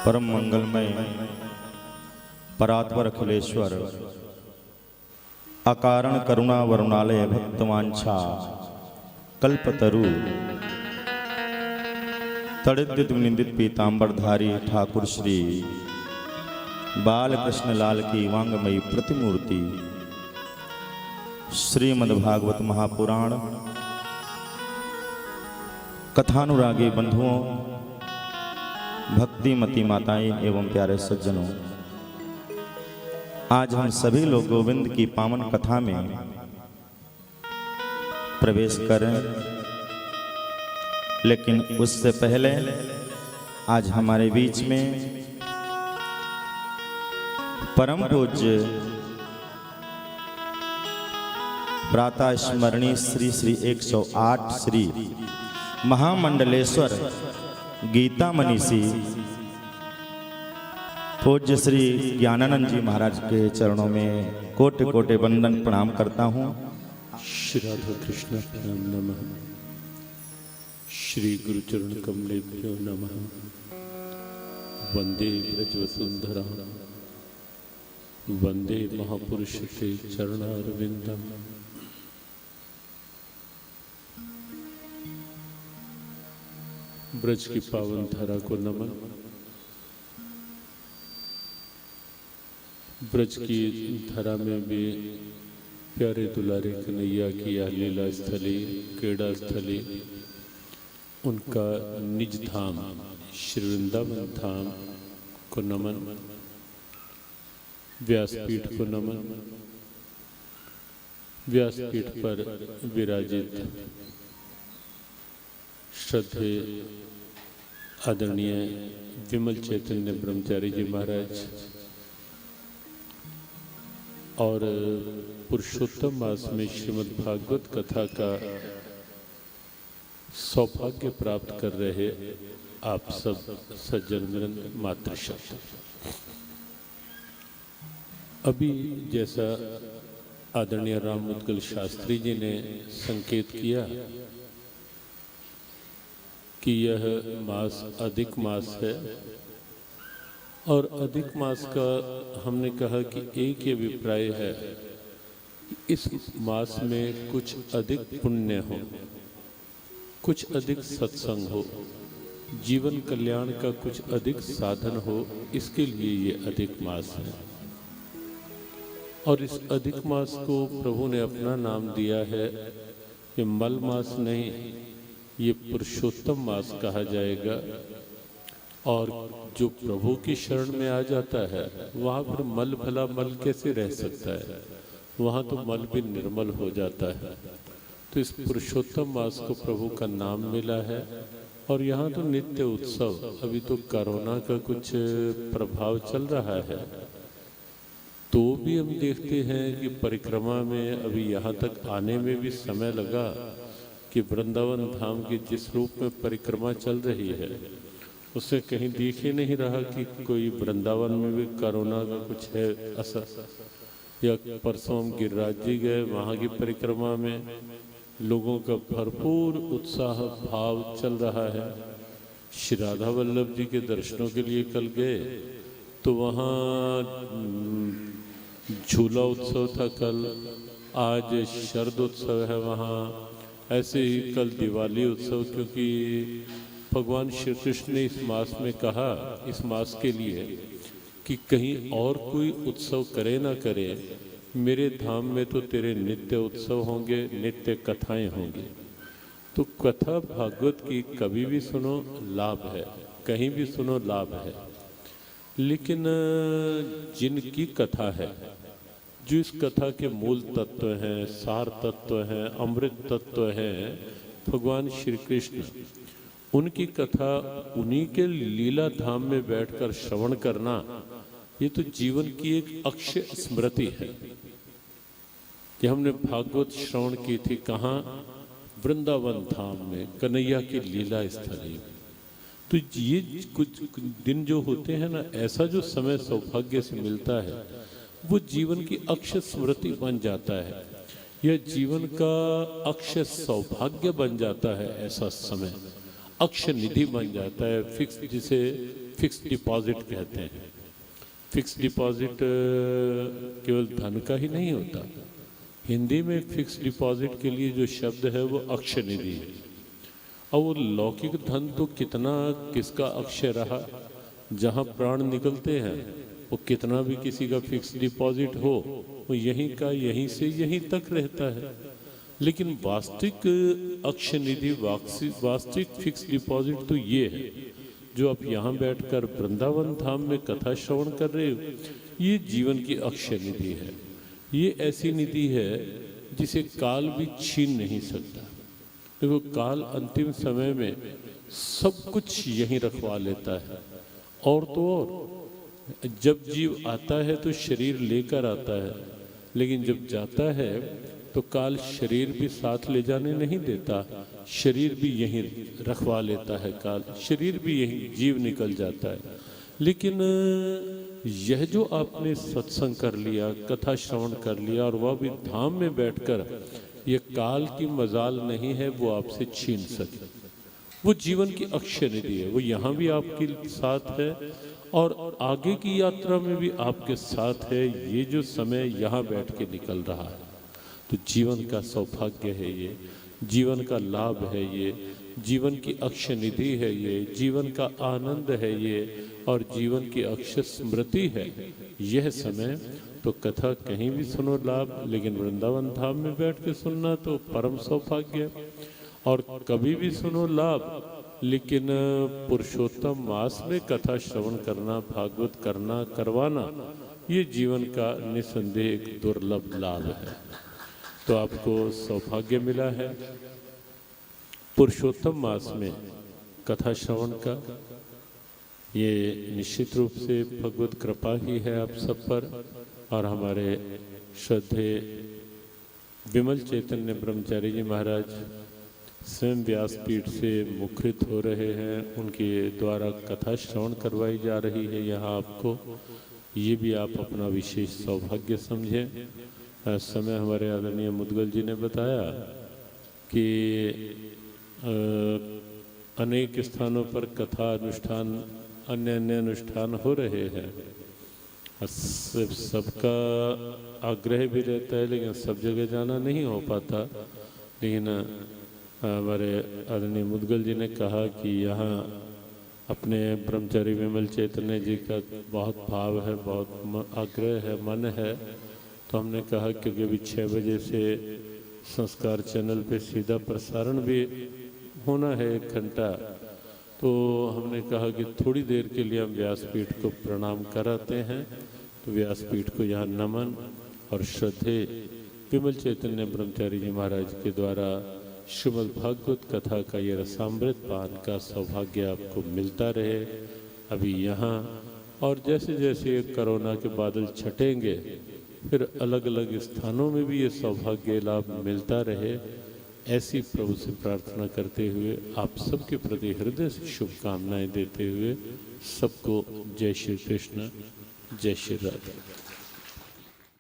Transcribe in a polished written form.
परम मंगलमय परात्पर अखिलेश्वर अकारण करुणा वरुणालय भक्तवांछा कल्पतरु तड़ित निंदित पीतांबरधारी ठाकुर श्री बालकृष्ण लाल की वांगमयी प्रतिमूर्ति श्रीमद्भागवत महापुराण कथानुरागी बंधुओं, भक्तिमती माताएं एवं प्यारे सज्जनों, आज हम सभी लोग गोविंद की पावन कथा में प्रवेश करें, लेकिन उससे पहले आज हमारे बीच में परम पूज्य प्रातः स्मरणीय श्री श्री 108 श्री महामंडलेश्वर गीता मनीषी पूज्य श्री ज्ञानानंद जी महाराज के चरणों में कोटि कोटि वंदन प्रणाम करता हूँ। श्री राधा कृष्ण प्रणाम नमः। श्री गुरुचरण कमलेभ्यो नमः। वंदे ब्रजवसुंधरा वंदे महापुरुष के चरणारविंदम। ब्रज की पावन धारा को नमन। ब्रज की धारा में भी प्यारे दुलारे कन्हैया की यह लीला स्थली क्रीड़ा स्थली, उनका निज धाम श्री वृंदावन धाम को नमन। व्यासपीठ को नमन। व्यासपीठ पर विराजित श्रद्धे आदरणीय विमल चैतन्य ब्रह्मचारी जी महाराज और पुरुषोत्तम मास में श्रीमद् भागवत कथा का सौभाग्य प्राप्त कर रहे आप सब सज्जन वृंद मातृशक्ति। अभी जैसा आदरणीय राम मुद्गल शास्त्री जी ने संकेत किया कि यह मास अधिक मास है, और अधिक मास का हमने कहा कि एक ही अभिप्राय है, इस मास में कुछ अधिक पुण्य हो, कुछ अधिक सत्संग हो, जीवन कल्याण का कुछ अधिक साधन हो, इसके लिए ये अधिक मास है। और इस अधिक मास को प्रभु ने अपना नाम दिया है, ये मल मास नहीं, ये पुरुषोत्तम मास कहा जाएगा। और जो प्रभु की शरण में आ जाता है वहाँ पर मल भला मल कैसे रह सकता है, वहाँ तो मल भी निर्मल हो जाता है। तो इस पुरुषोत्तम मास को प्रभु का नाम मिला है। और यहाँ तो नित्य उत्सव, अभी तो कोरोना का कुछ प्रभाव चल रहा है, तो भी हम देखते हैं कि परिक्रमा में अभी यहाँ तक आने में भी समय लगा कि वृंदावन धाम की जिस रूप में परिक्रमा चल रही है उससे कहीं दिख ही नहीं रहा कि कोई वृंदावन में भी कोरोना का कुछ है असर। या परसों हम गिरिराज जी गए, वहाँ की परिक्रमा में लोगों का भरपूर उत्साह भाव चल रहा है। श्री राधा वल्लभ जी के दर्शनों के लिए कल गए तो वहाँ झूला उत्सव था कल, आज शरद उत्सव है वहाँ। ऐसे ही कल दिवाली उत्सव, क्योंकि भगवान श्री कृष्ण ने इस मास में कहा, इस मास के लिए, कि कहीं और कोई उत्सव करे ना करे, मेरे धाम में तो तेरे नित्य उत्सव होंगे, नित्य कथाएं होंगी। तो कथा भागवत की कभी भी सुनो लाभ है, कहीं भी सुनो लाभ है। लेकिन जिनकी कथा है, जो इस कथा के मूल तत्व हैं, सार तत्व हैं, अमृत तत्व हैं, भगवान श्री कृष्ण, उनकी कथा उन्हीं के लीला धाम में बैठकर श्रवण करना, ये तो जीवन की एक अक्षय स्मृति है। कि हमने भागवत श्रवण की थी कहाँ? वृंदावन धाम में, कन्हैया की लीला स्थली में। तो ये कुछ दिन जो होते हैं ना, ऐसा जो समय सौभाग्य से मिलता है वो जीवन की अक्षय स्मृति बन जाता है, यह जीवन का अक्षय सौभाग्य बन जाता है। ऐसा समय अक्षय निधि बन जाता है, फिक्स, जिसे फिक्स डिपॉजिट कहते हैं। फिक्स डिपॉजिट केवल धन का ही नहीं होता। हिंदी में फिक्स डिपॉजिट के लिए जो शब्द है वो अक्षय निधि है। और वो लौकिक धन तो कितना किसका अक्षय रहा, जहाँ प्राण निकलते हैं वो कितना भी किसी का फिक्स डिपॉजिट हो वो यहीं का यहीं से यहीं तक रहता है। लेकिन वास्तविक अक्षय निधि, वास्तविक फिक्स डिपॉजिट तो ये है जो आप यहाँ बैठकर वृंदावन धाम में कथा श्रवण कर रहे हो। ये जीवन की अक्षय निधि है। ये ऐसी निधि है जिसे काल भी छीन नहीं सकता। देखो, काल अंतिम समय में सब कुछ यहीं रखवा लेता है। और तो और जब जीव आता है तो शरीर लेकर आता है, लेकिन जब जाता है तो काल शरीर भी साथ ले जाने नहीं देता, शरीर भी यहीं रखवा लेता है। काल शरीर भी यहीं, जीव निकल जाता है। लेकिन यह जो आपने सत्संग कर लिया, कथा श्रवण कर लिया, और वह भी धाम में बैठकर, ये काल की मजाल नहीं है वो आपसे छीन सके। वो जीवन की अक्षय निधि है। वो यहाँ भी आपके साथ है और आगे की यात्रा में भी आपके साथ है। ये जो समय यहाँ बैठ के निकल रहा है तो जीवन का सौभाग्य है, ये जीवन का लाभ है, ये जीवन की अक्षय निधि है, ये जीवन का आनंद है ये, और जीवन की अक्षय स्मृति है यह समय। तो कथा कहीं भी सुनो लाभ, लेकिन वृंदावन धाम में बैठ के सुनना तो परम सौभाग्य। और कभी भी सुनो लाभ, लेकिन पुरुषोत्तम मास में कथा श्रवण करना, भागवत करना, करवाना, ये जीवन का निसंदेह एक दुर्लभ लाभ है। तो आपको सौभाग्य मिला है पुरुषोत्तम मास में कथा श्रवण का। ये निश्चित रूप से भगवत कृपा ही है आप सब पर। और हमारे श्रद्धेय विमल चैतन्य ब्रह्मचारी जी महाराज स्वयं व्यासपीठ से मुखरित हो रहे हैं, उनके द्वारा कथा श्रवण करवाई जा रही है यहाँ आपको। ये भी आप अपना विशेष सौभाग्य समझें। समय हमारे आदरणीय मुदगल जी ने बताया कि अनेक स्थानों पर कथा अनुष्ठान, अन्य अन्य अनुष्ठान हो रहे हैं। सबका आग्रह भी रहता है, लेकिन सब जगह जाना नहीं हो पाता। लेकिन हमारे आदरणीय मुदगल जी ने कहा कि यहाँ अपने ब्रह्मचारी विमल चैतन्य जी का बहुत भाव है, बहुत आग्रह है, मन है। तो हमने कहा क्योंकि अभी 6 बजे से संस्कार चैनल पे सीधा प्रसारण भी होना है 1 घंटा, तो हमने कहा कि थोड़ी देर के लिए हम व्यासपीठ को प्रणाम कराते हैं। तो व्यासपीठ को यहाँ नमन और श्रद्धेय विमल चैतन्य ब्रह्मचारी जी महाराज के द्वारा श्रीमद् भागवत कथा का ये रसामृत पान का सौभाग्य आपको मिलता रहे अभी यहाँ। और जैसे जैसे कोरोना के बादल छटेंगे, फिर अलग अलग स्थानों में भी ये सौभाग्य लाभ मिलता रहे, ऐसी प्रभु से प्रार्थना करते हुए आप सबके प्रति हृदय से शुभकामनाएं देते हुए सबको जय श्री कृष्ण, जय श्री राधे।